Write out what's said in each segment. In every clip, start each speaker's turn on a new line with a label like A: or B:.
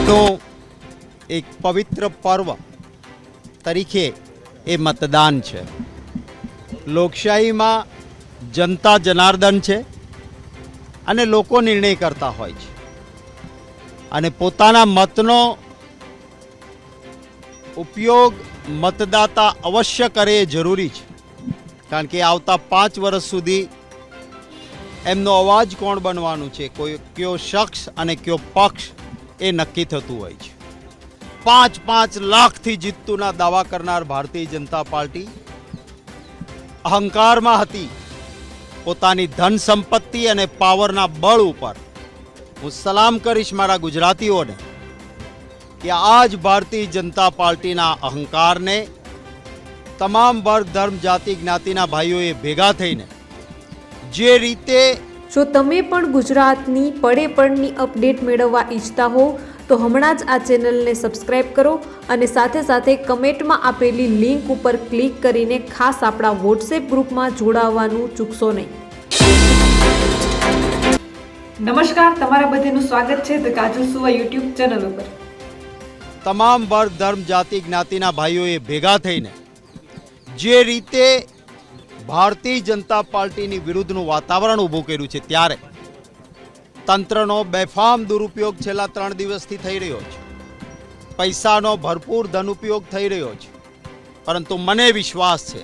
A: આજનો એક પવિત્ર પર્વ તરીકે એ મતદાન છે। લોકશાહીમાં જનતા જનાર્દન છે અને લોકો નિર્ણય કરતા હોય છે અને પોતાના મતનો ઉપયોગ મતદાતા અવશ્ય કરે એ જરૂરી છે, કારણ કે આવતા 5 વર્ષ સુધી એમનો અવાજ કોણ બનવાનું છે, કયો શખ્સ અને કયો પક્ષ એ નક્કી થતું હોય છે। 5 લાખથી જીતતુંના દાવા કરનાર ભારતીય જનતા પાર્ટી અહંકારમાં હતી। પોતાની ધન સંપત્તિ અને પાવરના બળ ઉપર હું સલામ કરીશ મારા ગુજરાતીઓને કે આજ ભારતીય જનતા પાર્ટીના અહંકારને તમામ વર્ગ ધર્મ જાતિ જ્ઞાતિના ભાઈઓએ ભેગા થઈને જે રીતે
B: જો તમે પણ ગુજરાતની પડે પડની અપડેટ મેળવવા ઈચ્છતા હો તો હમણાં જ આ ચેનલને સબસ્ક્રાઇબ કરો અને સાથે સાથે કમેન્ટમાં આપેલી લિંક ઉપર ક્લિક કરીને ખાસ આપણા વોટ્સએપ ગ્રુપમાં જોડાવવાનું ચૂકશો નહીં। નમસ્કાર, તમારા બધાનું સ્વાગત છે ધ કાજલ સુવા યુટ્યુબ ચેનલ ઉપર।
A: તમામ વર્ગ ધર્મ જાતિ જ્ઞાતિના ભાઈઓએ ભેગા થઈને જે રીતે ભારતીય જનતા પાર્ટીની વિરુદ્ધનું વાતાવરણ ઊભું કર્યું છે, ત્યારે તંત્રનો બેફામ દુરુપયોગ છેલ્લા 3 દિવસથી થઈ રહ્યો છે। પૈસાનો ભરપૂર ધનુપયોગ થઈ રહ્યો છે, પરંતુ મને વિશ્વાસ છે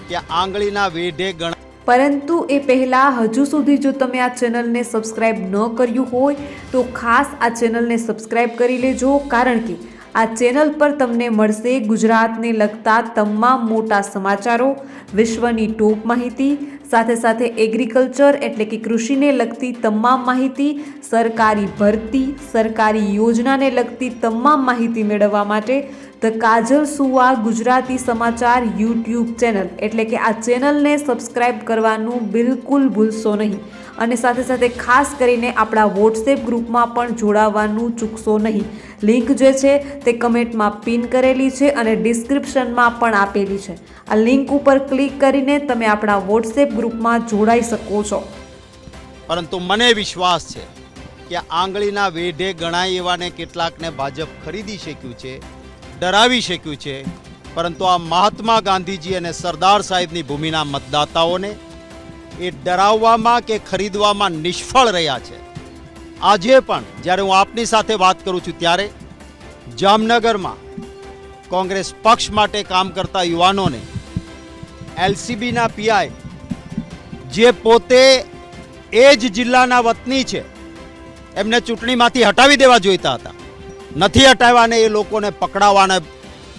A: કે આંગળીના વેઢે ગણા।
B: પરંતુ એ પહેલાં હજુ સુધી જો તમે આ ચેનલને સબસ્ક્રાઇબ ન કર્યું હોય તો ખાસ આ ચેનલને સબસ્ક્રાઇબ કરી લેજો, કારણ કે આ ચેનલ પર તમને મળશે ગુજરાતને લગતા તમામ મોટા સમાચારો, વિશ્વની ટોપ માહિતી, સાથે સાથે એગ્રીકલ્ચર એટલે કે કૃષિને લગતી તમામ માહિતી, સરકારી ભરતી, સરકારી યોજનાને લગતી તમામ માહિતી મેળવવા માટે ધ કાજલ સુવા ગુજરાતી સમાચાર યુટ્યુબ ચેનલ એટલે કે આ ચેનલને સબસ્ક્રાઇબ કરવાનું બિલકુલ ભૂલશો નહીં અને સાથે સાથે ખાસ કરીને આપણા વોટ્સએપ ગ્રુપમાં પણ જોડાવાનું ચૂકશો નહીં। લિંક જે છે તે કમેન્ટમાં પિન કરેલી છે અને ડિસ્ક્રિપ્શનમાં પણ આપેલી છે। આ લિંક ઉપર ક્લિક કરીને તમે આપણા વોટ્સએપ ગ્રુપમાં જોડાઈ શકો છો।
A: પરંતુ મને વિશ્વાસ છે કે આંગળીના વેઢે ગણાય એવાને કેટલાકને ભાજપ ખરીદી શક્યું છે, ડરાવી શક્યું છે, પરંતુ આ મહાત્મા ગાંધીજી અને સરદાર સાહેબની ભૂમિના મતદાતાઓને એ ડરાવવામાં કે ખરીદવામાં નિષ્ફળ રહ્યા છે। આજે પણ જ્યારે હું આપની સાથે વાત કરું છું ત્યારે જામનગરમાં કોંગ્રેસ પક્ષ માટે કામ કરતા યુવાનોને એલસીબીના પીઆઈ જે પોતે એ જ જિલ્લાના વતની છે એમને ચૂંટણીમાંથી હટાવી દેવા જોઈતા હતા, નથી હટાવ્યા ને એ લોકોને પકડાવવાના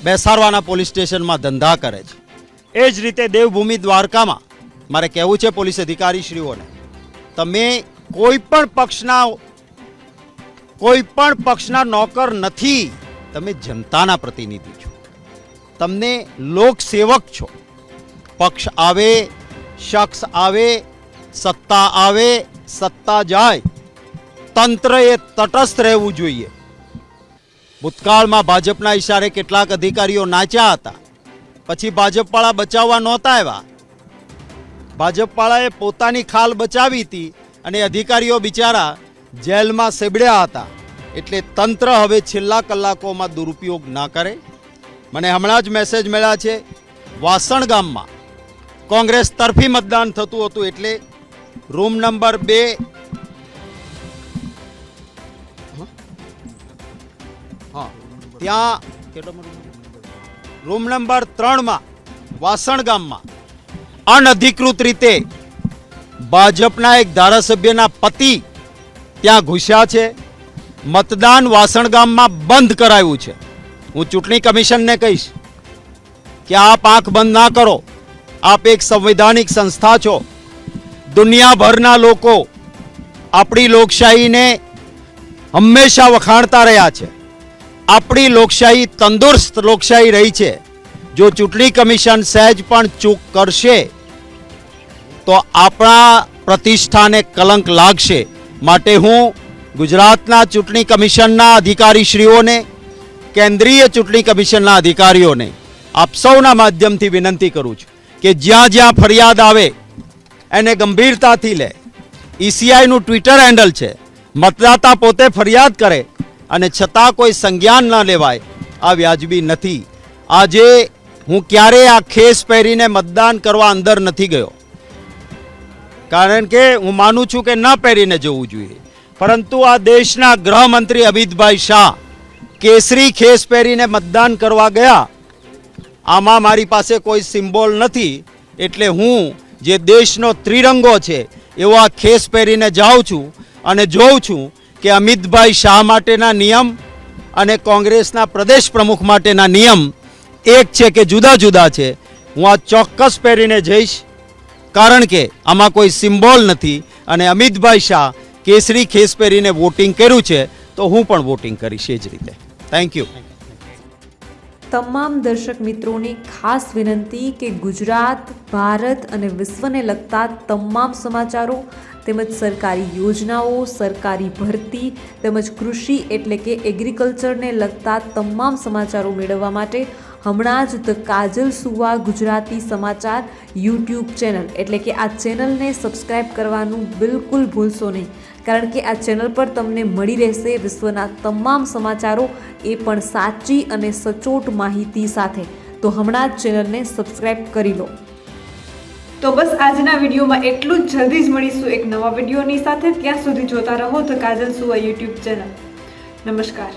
A: બેસાડવાના પોલીસ સ્ટેશનમાં ધંધા કરે છે। એ જ રીતે દેવભૂમિ દ્વારકામાં મારે કહેવું છે પોલીસ અધિકારીશ્રીઓને, તમે કોઈ પણ પક્ષના નોકર નથી, તમે જનતાના પ્રતિનિધિ છો, તમને લોકસેવક છો। પક્ષ આવે, શખ્સ આવે, સત્તા આવે, સત્તા જાય, તંત્રએ તટસ્થ રહેવું જોઈએ। ભૂતકાળમાં ભાજપના ઇશારે કેટલાક અધિકારીઓ નાચ્યા હતા, પછી ભાજપવાળા બચાવવા નહોતા આવ્યા। ભાજપવાળાએ પોતાની ખાલ બચાવી હતી અને અધિકારીઓ બિચારા જેલમાં સેબડ્યા હતા। એટલે તંત્ર હવે છેલ્લા કલાકોમાં દુરુપયોગ ના કરે। મને હમણાં જ મેસેજ મળ્યા છે, વાસણ ગામમાં કોંગ્રેસ તરફી મતદાન થતું હતું, એટલે રૂમ નંબર 2 ત્યાં રૂમ નંબર 3માં વાસણ ગામમાં અનધિકૃત રીતે ભાજપના એક ધારાસભ્યના પતિ ત્યાં ઘૂસ્યા છે। મતદાન વાસણ ગામમાં બંધ કરાયું છે। હું ચૂંટણી કમિશનને કહીશ કે આપ આંખ બંધ ના કરો, આપ એક સંવૈધાનિક સંસ્થા છો। દુનિયાભરના લોકો આપણી લોકશાહીને હંમેશા વખાણતા રહ્યા છે। આપણી લોકશાહી તંદુરસ્ત લોકશાહી રહી છે। જો ચૂંટણી કમિશન સહેજ પણ ચૂક કરશે તો આપણા પ્રતિષ્ઠાને કલંક લાગશે। માટે હું ગુજરાતના ચૂંટણી કમિશનના અધિકારીશ્રીઓને, કેન્દ્રીય ચૂંટણી કમિશનના અધિકારીઓને આપ સૌના માધ્યમથી વિનંતી કરું છું કે જ્યાં જ્યાં ફરિયાદ આવે એને ગંભીરતાથી લે। ઈસીઆઈનું ટ્વિટર હેન્ડલ છે, મતદાતા પોતે ફરિયાદ કરે અને છતાં કોઈ સંજ્ઞાન ન લેવાય, આ વ્યાજબી નથી. આજે હું ક્યારેય આ ખેસ પહેરીને મતદાન કરવા અંદર નથી ગયો, કારણ કે હું માનું છું કે ન પહેરીને જવું જોઈએ. પરંતુ આ દેશના ગૃહમંત્રી અમિતભાઈ શાહ કેસરી ખેસ પહેરીને મતદાન કરવા ગયા. આમાં મારી પાસે કોઈ સિમ્બોલ નથી, એટલે હું જે દેશનો ત્રિરંગો છે એવો આ ખેસ પહેરીને જાઉં છું અને જોઉં છું કે અમિતભાઈ શાહ માટેના નિયમ અને કોંગ્રેસના પ્રદેશ પ્રમુખ માટેના નિયમ એક છે કે જુદા જુદા છે. હું આ ચોક્કસ પહેરીને જઈશ, કારણ કે આમાં કોઈ સિમ્બોલ નથી. અને અમિતભાઈ શાહ કેસરી ખેસ પહેરીને વોટિંગ કર્યું છે તો હું પણ વોટિંગ કરીશ એ જ રીતે. Thank you.
B: તમામ દર્શક મિત્રોને ખાસ વિનંતી કે ગુજરાત, ભારત અને વિશ્વને લગતા તમામ સમાચારો તેમજ સરકારી યોજનાઓ, સરકારી ભરતી તેમજ કૃષિ એટલે કે એગ્રીકલ્ચરને લગતા તમામ સમાચારો મેળવવા માટે હમણાં જ ધ કાજલ સુવા ગુજરાતી સમાચાર યુટ્યુબ ચેનલ એટલે કે આ ચેનલને સબસ્ક્રાઈબ કરવાનું બિલકુલ ભૂલશો નહીં, કારણ કે આ ચેનલ પર તમને મળી રહેશે વિશ્વના તમામ સમાચારો, એ પણ સાચી અને સચોટ માહિતી સાથે. તો હમણાં જ ચેનલને સબસ્ક્રાઈબ કરી લો. તો બસ આજના વિડીયોમાં એટલું જ. જલ્દી જ મળીશું એક નવા વિડીયોની સાથે. ત્યાં સુધી જોતા રહો ધ કાજલ સુવા યુટ્યુબ ચેનલ. નમસ્કાર.